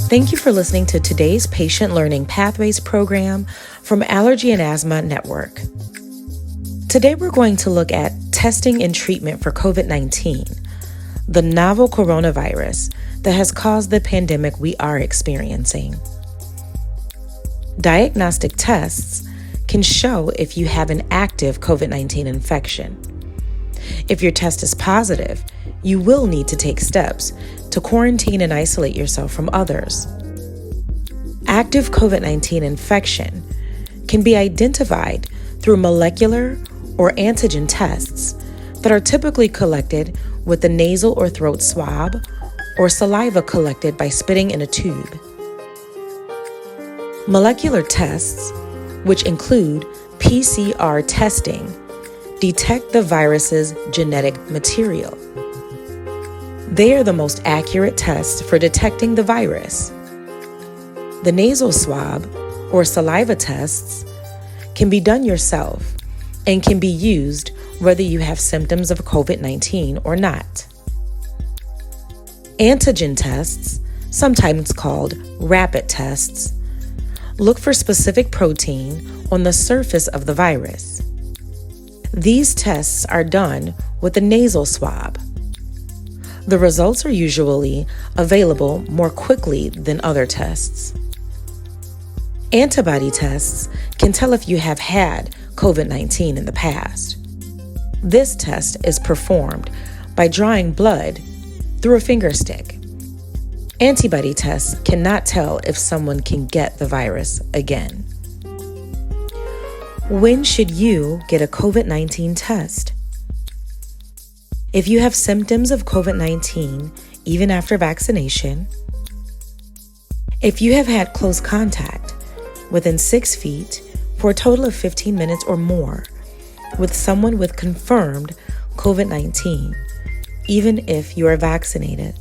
Thank you for listening to today's Patient Learning Pathways program from Allergy and Asthma Network. Today we're going to look at testing and treatment for COVID-19, the novel coronavirus that has caused the pandemic we are experiencing. Diagnostic tests can show if you have an active COVID-19 infection. If your test is positive, you will need to take steps to quarantine and isolate yourself from others. Active COVID-19 infection can be identified through molecular or antigen tests that are typically collected with the nasal or throat swab or saliva collected by spitting in a tube. Molecular tests, which include PCR testing, detect the virus's genetic material. They are the most accurate tests for detecting the virus. The nasal swab or saliva tests can be done yourself and can be used whether you have symptoms of COVID-19 or not. Antigen tests, sometimes called rapid tests, look for specific protein on the surface of the virus. These tests are done with a nasal swab. The results are usually available more quickly than other tests. Antibody tests can tell if you have had COVID-19 in the past. This test is performed by drawing blood through a finger stick. Antibody tests cannot tell if someone can get the virus again. When should you get a COVID-19 test? If you have symptoms of COVID-19, even after vaccination, if you have had close contact within 6 feet for a total of 15 minutes or more with someone with confirmed COVID-19, even if you are vaccinated,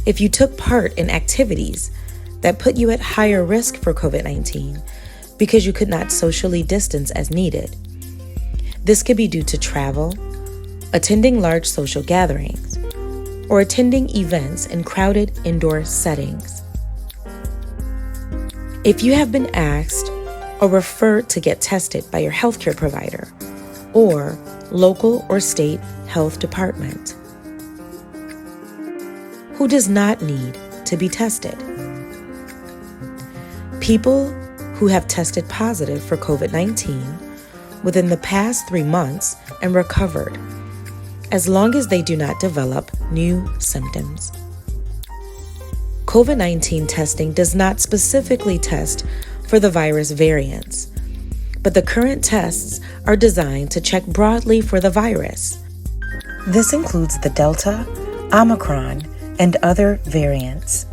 if you took part in activities that put you at higher risk for COVID-19 because you could not socially distance as needed. This could be due to travel, attending large social gatherings, or attending events in crowded indoor settings. If you have been asked or referred to get tested by your healthcare provider or local or state health department, who does not need to be tested? People who have tested positive for COVID-19 within the past 3 months and recovered, as long as they do not develop new symptoms. COVID-19 testing does not specifically test for the virus variants, but the current tests are designed to check broadly for the virus. This includes the Delta, Omicron, and other variants.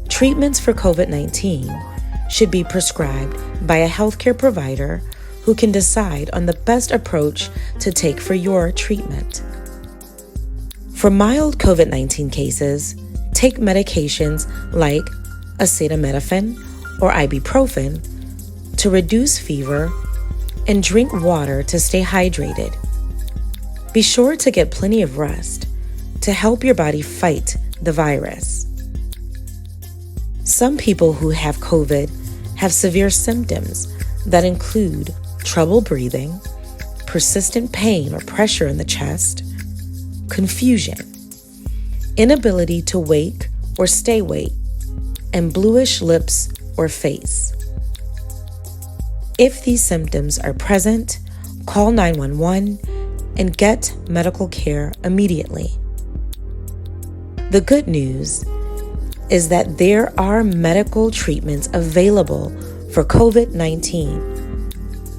Treatments for COVID-19 should be prescribed by a healthcare provider who can decide on the best approach to take for your treatment. For mild COVID-19 cases, take medications like acetaminophen or ibuprofen to reduce fever and drink water to stay hydrated. Be sure to get plenty of rest to help your body fight the virus. Some people who have COVID have severe symptoms that include trouble breathing, persistent pain or pressure in the chest, confusion, inability to wake or stay awake, and bluish lips or face. If these symptoms are present, call 911 and get medical care immediately. The good news is that there are medical treatments available for COVID-19.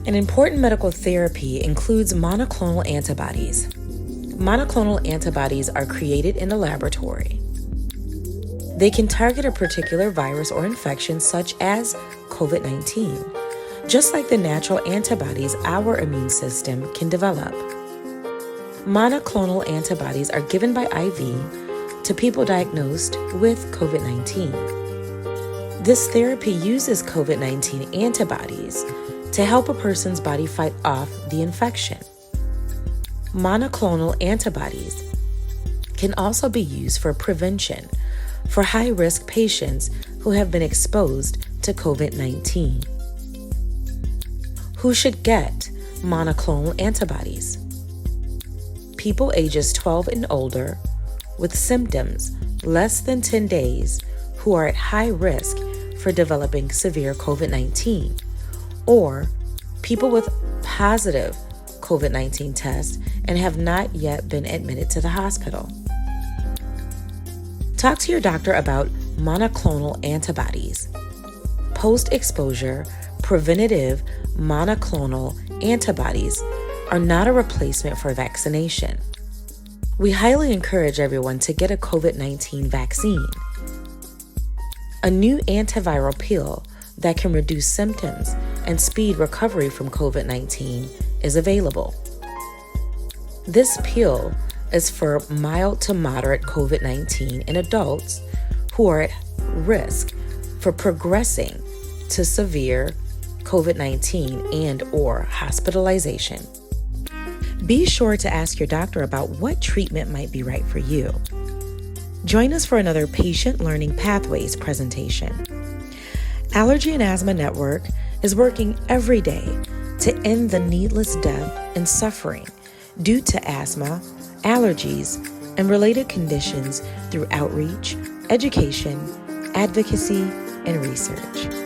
An important medical therapy includes monoclonal antibodies. Monoclonal antibodies are created in a laboratory. They can target a particular virus or infection such as COVID-19, just like the natural antibodies our immune system can develop. Monoclonal antibodies are given by IV to people diagnosed with COVID-19. This therapy uses COVID-19 antibodies to help a person's body fight off the infection. Monoclonal antibodies can also be used for prevention for high-risk patients who have been exposed to COVID-19. Who should get monoclonal antibodies? People ages 12 and older with symptoms less than 10 days who are at high risk for developing severe COVID-19, or people with positive COVID-19 tests and have not yet been admitted to the hospital. Talk to your doctor about monoclonal antibodies. Post-exposure preventative monoclonal antibodies are not a replacement for vaccination. We highly encourage everyone to get a COVID-19 vaccine. A new antiviral pill that can reduce symptoms and speed recovery from COVID-19 is available. This pill is for mild to moderate COVID-19 in adults who are at risk for progressing to severe COVID-19 and/or hospitalization. Be sure to ask your doctor about what treatment might be right for you. Join us for another Patient Learning Pathways presentation. Allergy and Asthma Network is working every day to end the needless death and suffering due to asthma, allergies, and related conditions through outreach, education, advocacy, and research.